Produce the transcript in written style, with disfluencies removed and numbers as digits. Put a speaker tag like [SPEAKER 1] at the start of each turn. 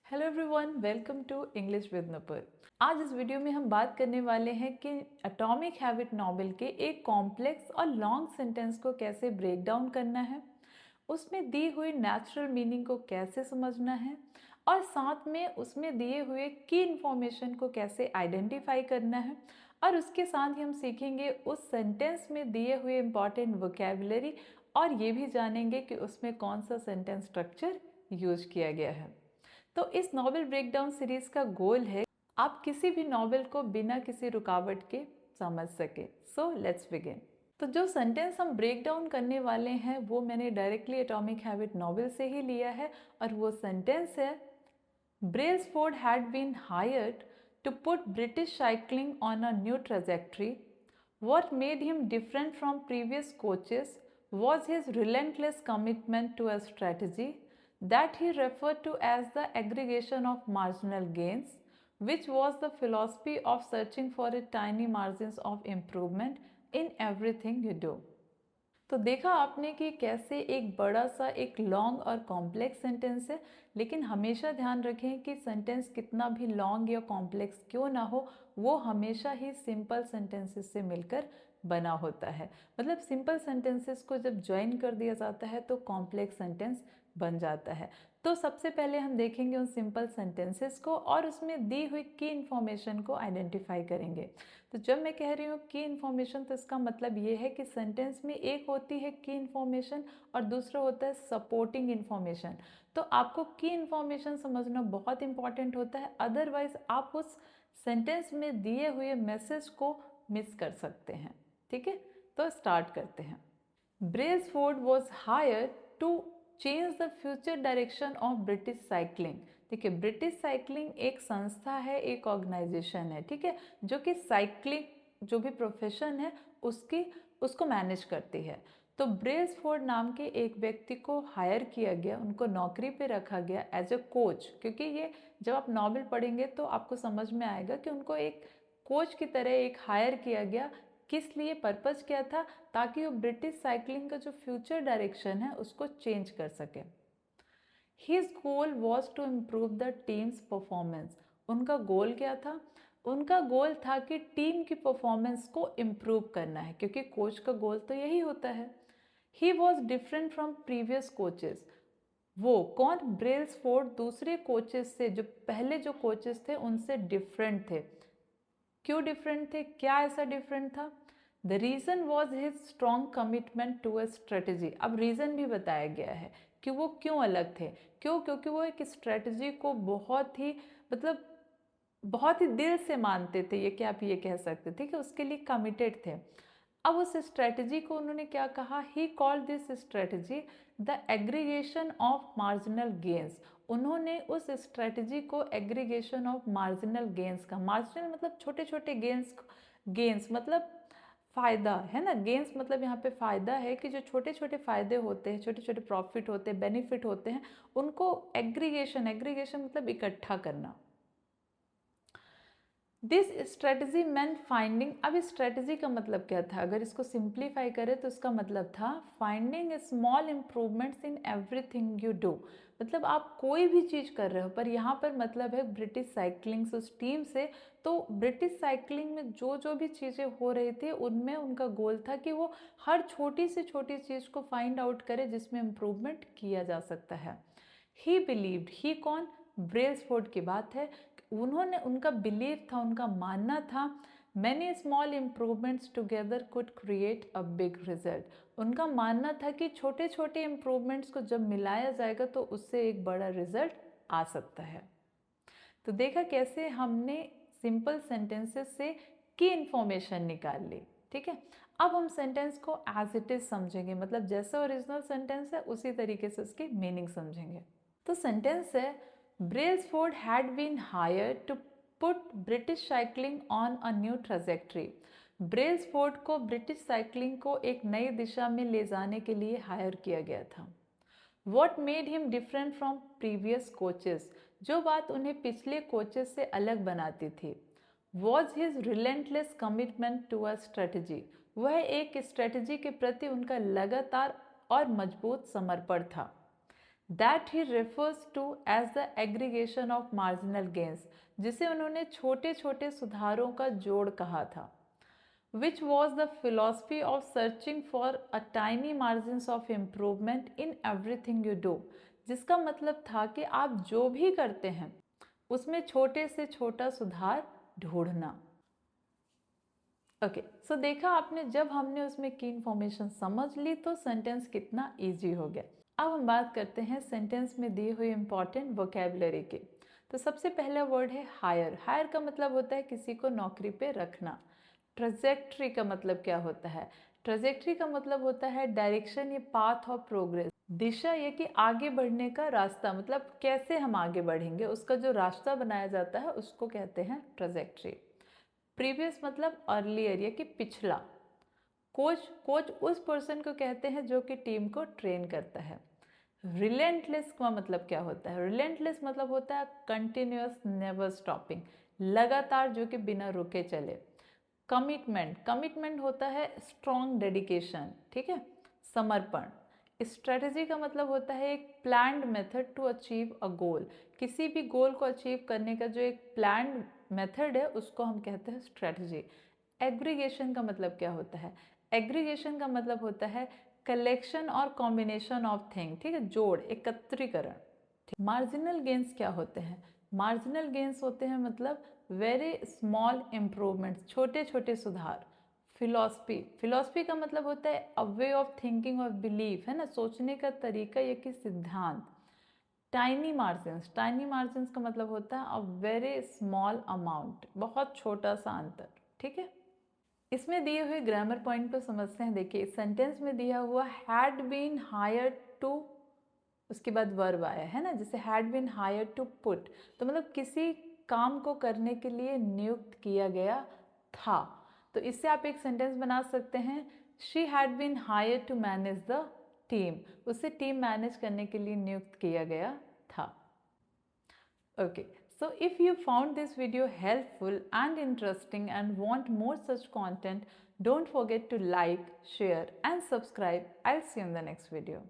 [SPEAKER 1] Hello everyone, welcome to English with Nupur. आज इस video में हम बात करने वाले हैं कि एटॉमिक हैबिट नॉवेल के एक कॉम्प्लेक्स और लॉन्ग सेंटेंस को कैसे ब्रेक डाउन करना है, उसमें दी हुई नेचुरल मीनिंग को कैसे समझना है और साथ में उसमें दिए हुए की इन्फॉर्मेशन को कैसे आइडेंटिफाई करना है। और उसके साथ ही हम सीखेंगे उस सेंटेंस में दिए हुए इम्पॉर्टेंट वोकैबुलरी और ये भी जानेंगे कि उसमें कौन सा सेंटेंस स्ट्रक्चर यूज किया गया है। तो इस नॉवेल ब्रेकडाउन सीरीज का गोल है आप किसी भी नॉवेल को बिना किसी रुकावट के समझ सके। So let's begin. तो जो सेंटेंस हम ब्रेक डाउन करने वाले हैं वो मैंने डायरेक्टली एटॉमिक हैबिट नॉवेल से ही लिया है और वो सेंटेंस है, Brailsford had been hired to put British cycling on a new trajectory. What made him different from previous coaches was his relentless commitment to a strategy that he referred to as the aggregation of marginal gains, which was the philosophy of searching for a tiny margins of improvement in everything you do. तो देखा आपने कि कैसे एक बड़ा सा एक long और कॉम्प्लेक्स सेंटेंस है, लेकिन हमेशा ध्यान रखें कि सेंटेंस कितना भी लॉन्ग या कॉम्प्लेक्स क्यों ना हो, वो हमेशा ही सिंपल सेंटेंसेस से मिलकर बना होता है। मतलब सिंपल सेंटेंसेस को जब ज्वाइन कर दिया जाता है तो कॉम्प्लेक्स सेंटेंस बन जाता है। तो सबसे पहले हम देखेंगे उन सिंपल सेंटेंसेस को और उसमें दी हुई की इन्फॉर्मेशन को आइडेंटिफाई करेंगे। तो जब मैं कह रही हूँ की इन्फॉर्मेशन तो इसका मतलब ये है कि सेंटेंस में एक होती है की इन्फॉर्मेशन और दूसरा होता है सपोर्टिंग इन्फॉर्मेशन। तो आपको की इन्फॉर्मेशन समझना बहुत इंपॉर्टेंट होता है, अदरवाइज आप उस सेंटेंस में दिए हुए मैसेज को मिस कर सकते हैं। ठीक है, तो स्टार्ट करते हैं। Brailsford was hired to change the future direction of British cycling. देखिए, ब्रिटिश साइकिलिंग एक संस्था है, एक ऑर्गेनाइजेशन है, ठीक है, जो कि साइकिलिंग जो भी प्रोफेशन है उसको मैनेज करती है। तो ब्रेल्सफोर्ड नाम के एक व्यक्ति को हायर किया गया, उनको नौकरी पे रखा गया एज ए कोच, क्योंकि ये जब आप नॉवेल पढ़ेंगे तो आपको समझ में आएगा कि उनको एक कोच की तरह एक हायर किया गया। किस लिए, पर्पस क्या था, ताकि वो ब्रिटिश साइकिलिंग का जो फ्यूचर डायरेक्शन है उसको चेंज कर सके। His goal was to improve the team's performance. उनका गोल क्या था, उनका गोल था कि टीम की परफॉर्मेंस को इम्प्रूव करना है, क्योंकि कोच का गोल तो यही होता है। He was different from previous coaches. वो कौन, ब्रेल्सफोर्ड दूसरे कोचेस से, जो पहले जो कोचेस थे उनसे डिफरेंट थे। क्यों डिफरेंट थे, क्या ऐसा डिफरेंट था? The reason was his strong commitment to a strategy. अब रीज़न भी बताया गया है कि वो क्यों अलग थे। क्यों? क्योंकि वो एक स्ट्रेटजी को बहुत ही बहुत ही दिल से मानते थे, ये क्या आप ये कह सकते, ठीक है, उसके लिए कमिटेड थे। अब उस स्ट्रेटजी को उन्होंने क्या कहा, he called this strategy the aggregation of marginal gains. उन्होंने उस स्ट्रेटजी को एग्रीगेशन ऑफ मार्जिनल गेन्स का, मार्जिनल मतलब छोटे छोटे गेन्स, गेन्स मतलब फ़ायदा है ना, गेन्स मतलब यहाँ पे फ़ायदा है कि जो छोटे छोटे फ़ायदे होते हैं, छोटे छोटे प्रॉफिट होते हैं, बेनिफिट होते हैं, उनको एग्रीगेशन, एग्रीगेशन मतलब इकट्ठा करना। This strategy man finding. अब इस स्ट्रेटजी का मतलब क्या था, अगर इसको सिंप्लीफाई करें तो इसका मतलब था finding small improvements in everything you do. मतलब आप कोई भी चीज़ कर रहे हो, पर यहाँ पर मतलब है ब्रिटिश साइकिलिंग से, उस टीम से। तो ब्रिटिश साइकिलिंग में जो जो भी चीज़ें हो रही थी उनमें उनका गोल था कि वो हर छोटी से छोटी चीज़ को फाइंड आउट करे जिसमें इम्प्रूवमेंट किया जा सकता है। ही बिलीव्ड, ही कौन, ब्रेल्सफोर्ड की बात है, उन्होंने, उनका बिलीव था, उनका मानना था, many small improvements together could create a big result. उनका मानना था कि छोटे छोटे इम्प्रूवमेंट्स को जब मिलाया जाएगा तो उससे एक बड़ा रिजल्ट आ सकता है। तो देखा कैसे हमने सिंपल सेंटेंसेस से की इन्फॉर्मेशन निकाल ली। ठीक है, अब हम सेंटेंस को एज इट इज समझेंगे, मतलब जैसा ओरिजिनल सेंटेंस है उसी तरीके से उसकी मीनिंग समझेंगे। तो सेंटेंस है, Brailsford had been hired to put British cycling on a new trajectory. Brailsford को ब्रिटिश साइकिलिंग को एक नई दिशा में ले जाने के लिए हायर किया गया था। What made him different from previous coaches? जो बात उन्हें पिछले कोचेस से अलग बनाती थी। Was his relentless commitment to a strategy? वह एक स्ट्रेटजी के प्रति उनका लगातार और मजबूत समर्पण था। That he refers to as the aggregation of marginal gains, जिसे उन्होंने छोटे छोटे सुधारों का जोड़ कहा था। Which was the philosophy of searching for a tiny margin of improvement in everything you do, जिसका मतलब था कि आप जो भी करते हैं उसमें छोटे से छोटा सुधार ढूंढना। ओके, सो देखा आपने, जब हमने उसमें की इन्फॉर्मेशन समझ ली तो सेंटेंस कितना इजी हो गया। अब हम बात करते हैं सेंटेंस में दी हुई इंपॉर्टेंट वोकेबलरी के। तो सबसे पहला वर्ड है हायर। हायर का मतलब होता है किसी को नौकरी पे रखना। ट्रेजेक्ट्री का मतलब क्या होता है? ट्रेजेक्ट्री का मतलब होता है डायरेक्शन या पाथ ऑफ प्रोग्रेस, दिशा या कि आगे बढ़ने का रास्ता, मतलब कैसे हम आगे बढ़ेंगे उसका जो रास्ता बनाया जाता है उसको कहते हैं ट्रेजेक्ट्री। प्रीवियस मतलब अर्लियर या कि पिछला। कोच, कोच उस पर्सन को कहते हैं जो कि टीम को ट्रेन करता है। रिलेंटलेस का मतलब क्या होता है? रिलेंटलेस मतलब होता है कंटिन्यूअस, नेवर स्टॉपिंग, लगातार जो कि बिना रुके चले। कमिटमेंट, कमिटमेंट होता है स्ट्रॉन्ग डेडिकेशन, ठीक है, समर्पण। स्ट्रेटजी का मतलब होता है एक planned method to achieve a goal, किसी भी गोल को अचीव करने का जो एक प्लान्ड मेथड है उसको हम कहते हैं स्ट्रेटजी। एग्रीगेशन का मतलब क्या होता है? एग्रीगेशन का मतलब होता है कलेक्शन और कॉम्बिनेशन ऑफ थिंग, ठीक है, जोड़, एकत्रीकरण। मार्जिनल गेन्स क्या होते हैं? मार्जिनल गेन्स होते हैं मतलब वेरी स्मॉल इम्प्रूवमेंट्स, छोटे छोटे सुधार। फिलॉसफी, फिलॉसफी का मतलब होता है अ वे ऑफ थिंकिंग और बिलीफ, है ना, सोचने का तरीका या कि सिद्धांत। टाइनी मार्जिन्स, टाइनी मार्जिन्स का मतलब होता है अ वेरी स्मॉल अमाउंट, बहुत छोटा सा अंतर, ठीक है। इसमें दिए हुए ग्रामर पॉइंट को समझते हैं। देखिए सेंटेंस में दिया हुआ हैड बीन हायर्ड टू, उसके बाद वर्ब आया है ना, जैसे had been hired to put, तो मतलब किसी काम को करने के लिए नियुक्त किया गया था। तो इससे आप एक सेंटेंस बना सकते हैं, she had been hired to manage the team, उसे टीम मैनेज करने के लिए नियुक्त किया गया था। Okay, so if you found this video helpful and interesting and want more such content, don't forget to like, share and subscribe. I'll see you in the next video.